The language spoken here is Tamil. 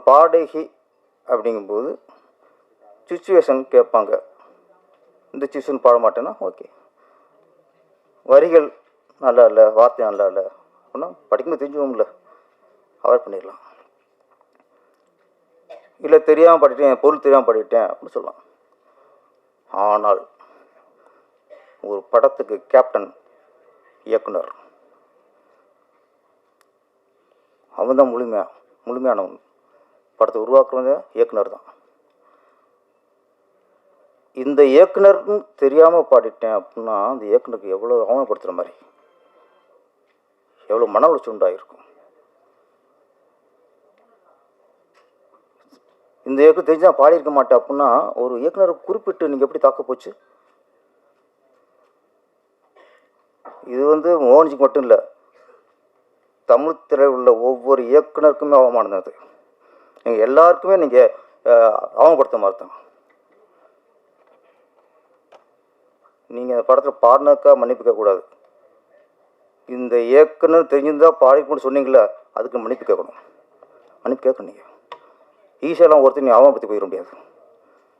பாடகி அப்படிங்கும்போது சுச்சுவேஷன் கேட்பாங்க. இந்த சுச்சுவேஷன் பாட மாட்டேன்னா ஓகே, வரிகள் நல்லா இல்லை, வார்த்தை நல்லா இல்லை அப்படின்னா படிக்கும்போது தெரிஞ்சுவோம்ல, அவாய்ட் பண்ணிடலாம். இல்லை தெரியாமல் பாடிட்டேன், பொருள் தெரியாமல் பாடிட்டேன் அப்படின்னு சொல்லலாம். ஆனால் ஒரு படத்துக்கு கேப்டன், இயக்குனர், அவன் தான் முழுமையானவன். படத்தை உருவாக்குறவங்க இயக்குனர் தான். இந்த இயக்குனர்னு தெரியாமல் பாடிட்டேன் அப்படின்னா அந்த இயக்குனருக்கு எவ்வளோ அவமானப்படுத்துகிற மாதிரி, எவ்வளோ மன உளைச்சல் உண்டாயிருக்கும். இந்த இயக்குனர் தெரிஞ்சு நான் பாடியிருக்க மாட்டேன் அப்படின்னா ஒரு இயக்குனரை குறிப்பிட்டு நீங்கள் எப்படி தாக்க போச்சு? இது மோகன்ஜிக்கு மட்டும் இல்லை, தமிழ் திரையில் உள்ள ஒவ்வொரு இயக்குனருக்குமே அவமானம் அது. நீங்கள் எல்லாருக்குமே நீங்கள் அவமானப்படுத்த மாதிரி தான். நீங்கள் அந்த படத்தில் பாடினதுக்காக மன்னிப்பு கேட்கக்கூடாது. இந்த இயக்குனர் தெரிஞ்சிருந்தால் பாடிக்கணும்னு சொன்னீங்களே, அதுக்கு மன்னிப்பு கேட்கணும். மன்னிப்பு கேட்கணும். நீங்கள் ஈஸியெல்லாம் ஒருத்தர் நீ அவமானப்படுத்தி போயிட முடியாது.